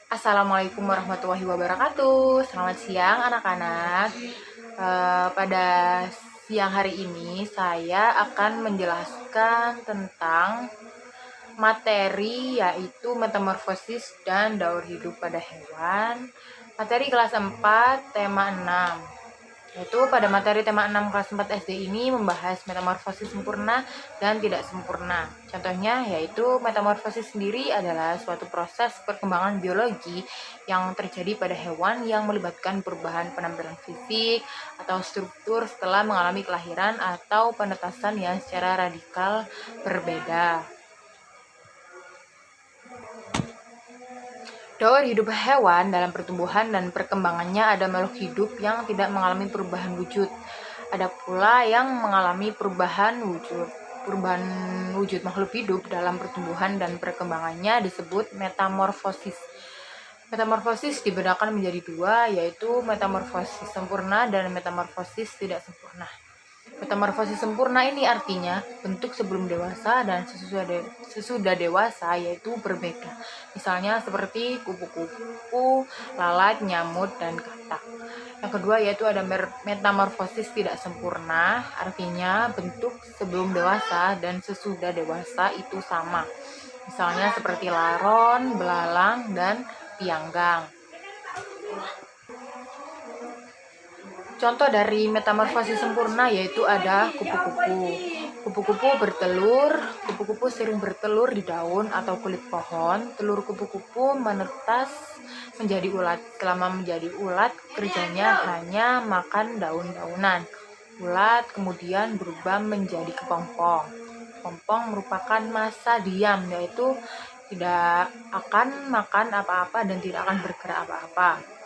Assalamualaikum warahmatullahi wabarakatuh. Selamat siang anak-anak. Pada siang hari ini saya akan menjelaskan tentang materi yaitu metamorfosis dan daur hidup pada hewan. Materi kelas 4 tema 6. Yaitu pada materi tema 6 kelas 4 SD ini membahas metamorfosis sempurna dan tidak sempurna. Contohnya yaitu metamorfosis sendiri adalah suatu proses perkembangan biologi yang terjadi pada hewan yang melibatkan perubahan penampilan fisik atau struktur setelah mengalami kelahiran atau penetasan yang secara radikal berbeda. Daur hidup hewan dalam pertumbuhan dan perkembangannya ada makhluk hidup yang tidak mengalami perubahan wujud. Ada pula yang mengalami perubahan wujud makhluk hidup dalam pertumbuhan dan perkembangannya disebut metamorfosis. Metamorfosis dibedakan menjadi dua, yaitu metamorfosis sempurna dan metamorfosis tidak sempurna. Metamorfosis sempurna ini artinya bentuk sebelum dewasa dan sesudah dewasa yaitu berbeda. Misalnya seperti kupu-kupu, lalat, nyamuk, dan katak. Yang kedua yaitu ada metamorfosis tidak sempurna, artinya bentuk sebelum dewasa dan sesudah dewasa itu sama. Misalnya seperti laron, belalang, dan pianggang. Contoh dari metamorfosis sempurna yaitu ada kupu-kupu. Kupu-kupu bertelur, kupu-kupu sering bertelur di daun atau kulit pohon. Telur kupu-kupu menetas menjadi ulat. Selama menjadi ulat, kerjanya hanya makan daun-daunan. Ulat kemudian berubah menjadi kepompong. Kepompong merupakan masa diam, yaitu tidak akan makan apa-apa dan tidak akan bergerak apa-apa.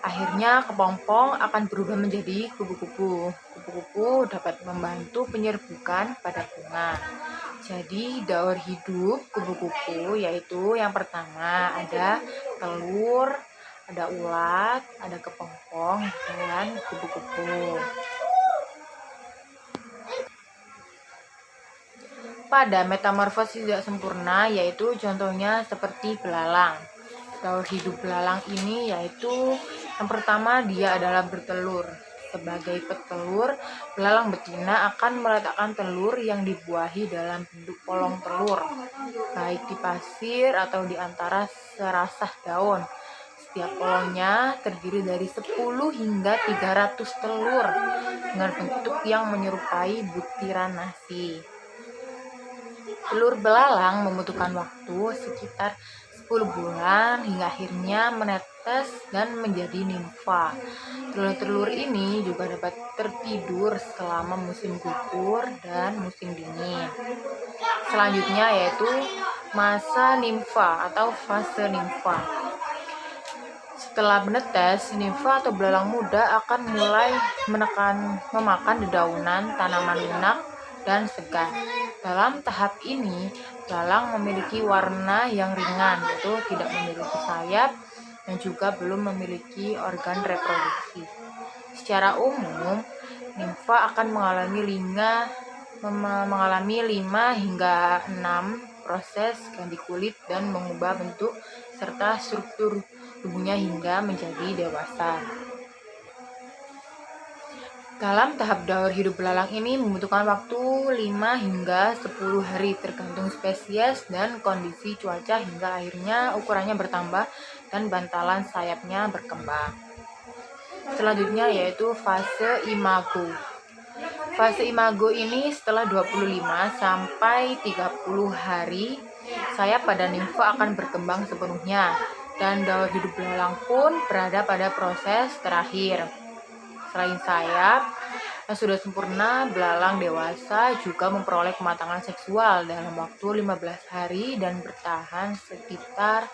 Akhirnya kepompong akan berubah menjadi kupu-kupu. Kupu-kupu dapat membantu penyerbukan pada bunga. Jadi daur hidup kupu-kupu yaitu yang pertama ada telur, ada ulat, ada kepompong, dan kupu-kupu. Pada metamorfosis tidak sempurna yaitu contohnya seperti belalang. Daur hidup belalang ini yaitu yang pertama dia adalah bertelur. Sebagai petelur, belalang betina akan meletakkan telur yang dibuahi dalam bentuk polong telur, baik di pasir atau di antara serasah daun. Setiap polongnya terdiri dari 10 hingga 300 telur dengan bentuk yang menyerupai butiran nasi. Telur belalang membutuhkan waktu sekitar 10 bulan hingga akhirnya menetes dan menjadi nimfa. Telur-telur ini juga dapat tertidur selama musim gugur dan musim dingin. Selanjutnya yaitu masa nimfa atau fase nimfa. Setelah menetes, nimfa atau belalang muda akan mulai memakan dedaunan, tanaman lunak, dan segar. Dalam tahap ini, belalang memiliki warna yang ringan, yaitu tidak memiliki sayap dan juga belum memiliki organ reproduksi. Secara umum, nimfa akan mengalami 5 hingga 6 proses ganti kulit dan mengubah bentuk serta struktur tubuhnya hingga menjadi dewasa. Dalam tahap daur hidup belalang ini membutuhkan waktu 5 hingga 10 hari tergantung spesies dan kondisi cuaca hingga akhirnya ukurannya bertambah dan bantalan sayapnya berkembang. Selanjutnya yaitu fase imago. Fase imago ini setelah 25 sampai 30 hari sayap pada nimfa akan berkembang sepenuhnya dan daur hidup belalang pun berada pada proses terakhir. Selain sayap yang sudah sempurna, belalang dewasa juga memperoleh kematangan seksual dalam waktu 15 hari dan bertahan sekitar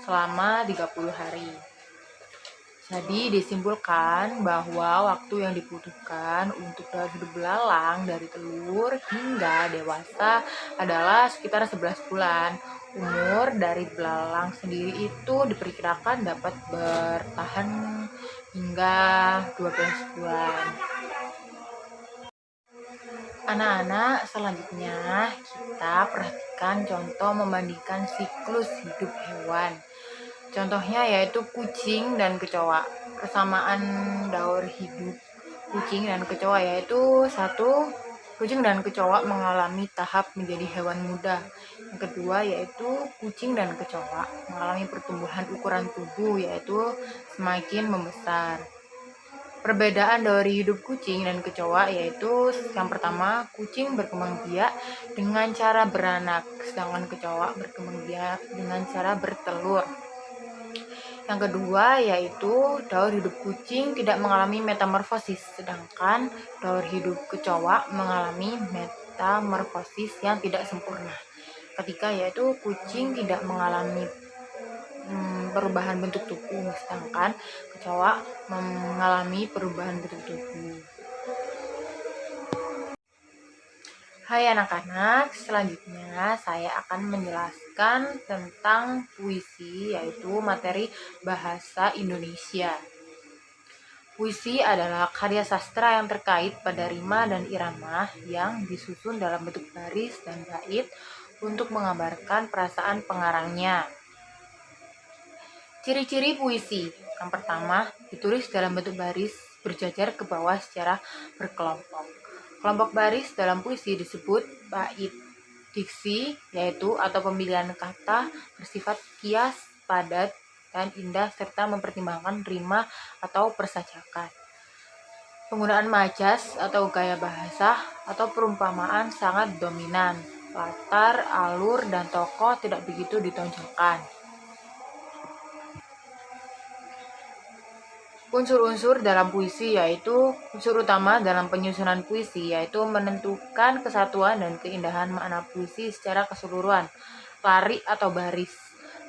selama 30 hari. Jadi disimpulkan bahwa waktu yang dibutuhkan untuk daur hidup belalang dari telur hingga dewasa adalah sekitar 11 bulan. Umur dari belalang sendiri itu diperkirakan dapat bertahan hingga 12 bulan. Anak-anak, selanjutnya kita perhatikan contoh membandingkan siklus hidup hewan. Contohnya yaitu kucing dan kecoa. Kesamaan daur hidup kucing dan kecoa yaitu satu, kucing dan kecoa mengalami tahap menjadi hewan muda. Yang kedua yaitu kucing dan kecoa mengalami pertumbuhan ukuran tubuh yaitu semakin membesar. Perbedaan dari hidup kucing dan kecoa yaitu yang pertama, kucing berkembang biak dengan cara beranak, sedangkan kecoa berkembang biak dengan cara bertelur. Yang kedua yaitu daur hidup kucing tidak mengalami metamorfosis, sedangkan daur hidup kecoa mengalami metamorfosis yang tidak sempurna. Ketika yaitu kucing tidak mengalami perubahan bentuk tubuh, sedangkan kecoa mengalami perubahan bentuk tubuh. Hai anak-anak, selanjutnya saya akan menjelaskan tentang puisi, yaitu materi bahasa Indonesia. Puisi adalah karya sastra yang terkait pada rima dan irama yang disusun dalam bentuk baris dan bait untuk menggambarkan perasaan pengarangnya. Ciri-ciri puisi. Yang pertama, ditulis dalam bentuk baris berjajar ke bawah secara berkelompok. Kelompok baris dalam puisi disebut bait. Diksi, yaitu atau pemilihan kata bersifat kias, padat, dan indah serta mempertimbangkan rima atau persajakan. Penggunaan majas atau gaya bahasa atau perumpamaan sangat dominan. Latar, alur, dan tokoh tidak begitu ditonjolkan. Unsur-unsur dalam puisi yaitu unsur utama dalam penyusunan puisi yaitu menentukan kesatuan dan keindahan makna puisi secara keseluruhan, lari atau baris,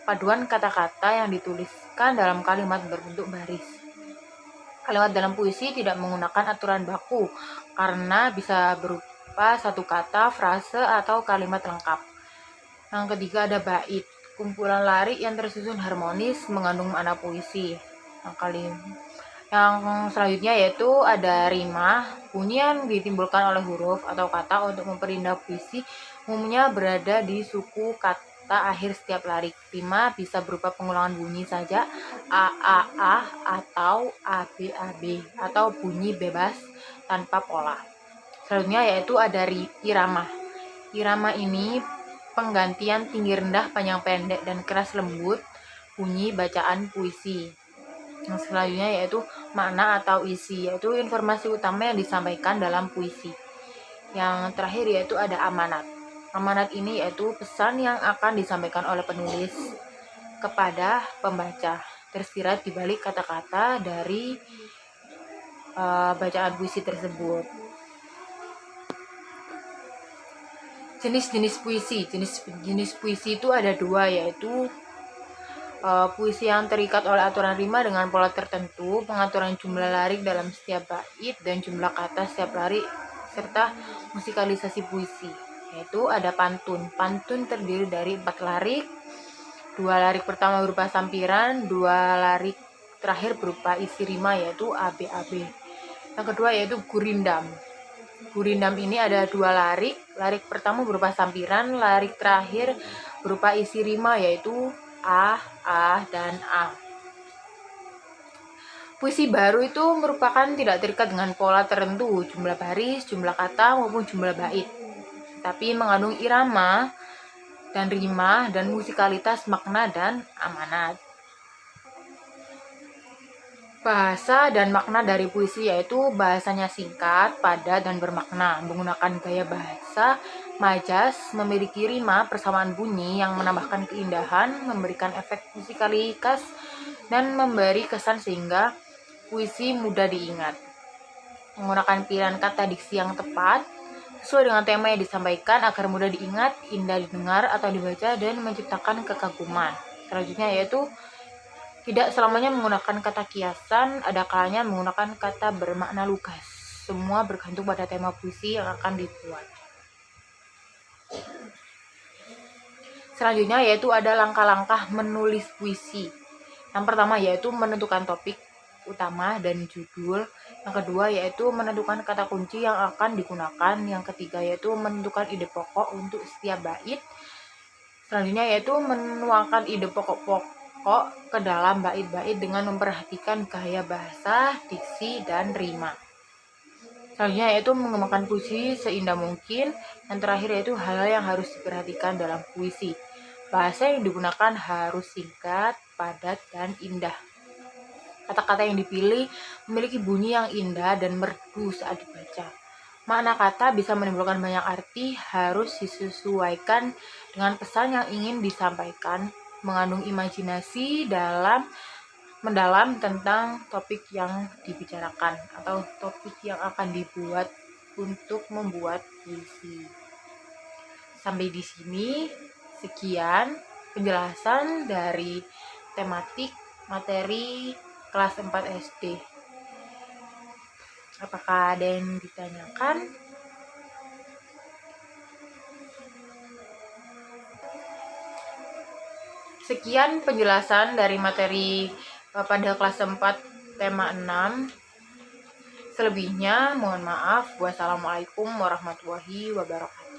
paduan kata-kata yang dituliskan dalam kalimat berbentuk baris. Kalimat dalam puisi tidak menggunakan aturan baku karena bisa berupa satu kata, frase, atau kalimat lengkap. Yang ketiga ada bait, kumpulan lari yang tersusun harmonis mengandung makna puisi. Yang selanjutnya yaitu ada rima, bunyi yang ditimbulkan oleh huruf atau kata untuk memperindah puisi umumnya berada di suku kata akhir setiap larik. Rima bisa berupa pengulangan bunyi saja, a atau ab atau bunyi bebas tanpa pola. Selanjutnya yaitu ada irama. Irama ini penggantian tinggi rendah, panjang pendek, dan keras lembut bunyi bacaan puisi. Yang selanjutnya yaitu makna atau isi, yaitu informasi utama yang disampaikan dalam puisi. Yang terakhir yaitu ada amanat. Amanat ini yaitu pesan yang akan disampaikan oleh penulis kepada pembaca, tersirat di balik kata-kata dari bacaan puisi tersebut. Jenis-jenis puisi. Jenis puisi itu ada dua, yaitu puisi yang terikat oleh aturan rima dengan pola tertentu, pengaturan jumlah larik dalam setiap bait dan jumlah kata setiap larik, serta musikalisasi puisi, yaitu ada pantun. Pantun terdiri dari 4 larik, 2 larik pertama berupa sampiran, 2 larik terakhir berupa isi rima yaitu ABAB. Yang kedua yaitu gurindam. Gurindam ini ada 2 larik, larik pertama berupa sampiran, larik terakhir berupa isi rima yaitu A, dan A. Puisi baru itu merupakan tidak terikat dengan pola tertentu, jumlah baris, jumlah kata, maupun jumlah bait, tapi mengandung irama dan rima dan musikalitas makna dan amanat. Bahasa dan makna dari puisi yaitu bahasanya singkat, padat, dan bermakna, menggunakan gaya bahasa majas, memiliki rima persamaan bunyi yang menambahkan keindahan, memberikan efek musikalitas, dan memberi kesan sehingga puisi mudah diingat. Menggunakan pilihan kata diksi yang tepat sesuai dengan tema yang disampaikan agar mudah diingat, indah didengar atau dibaca, dan menciptakan kekaguman. Selanjutnya yaitu tidak selamanya menggunakan kata kiasan, ada kalanya menggunakan kata bermakna lugas. Semua bergantung pada tema puisi yang akan dibuat. Selanjutnya yaitu ada langkah-langkah menulis puisi. Yang pertama yaitu menentukan topik utama dan judul. Yang kedua yaitu menentukan kata kunci yang akan digunakan. Yang ketiga yaitu menentukan ide pokok untuk setiap bait. Selanjutnya yaitu menuangkan ide pokok kok ke dalam bait-bait dengan memperhatikan gaya bahasa, diksi, dan rima. Selanjutnya yaitu mengembangkan puisi seindah mungkin. Yang terakhir yaitu hal yang harus diperhatikan dalam puisi. Bahasa yang digunakan harus singkat, padat, dan indah. Kata-kata yang dipilih memiliki bunyi yang indah dan merdu saat dibaca. Makna kata bisa menimbulkan banyak arti, harus disesuaikan dengan pesan yang ingin disampaikan, mengandung imajinasi mendalam tentang topik yang dibicarakan atau topik yang akan dibuat untuk membuat puisi. Sampai di sini, sekian penjelasan dari tematik materi kelas 4 SD. Apakah ada yang ditanyakan? Sekian penjelasan dari materi pada kelas 4 tema 6. Selebihnya mohon maaf. Wassalamualaikum warahmatullahi wabarakatuh.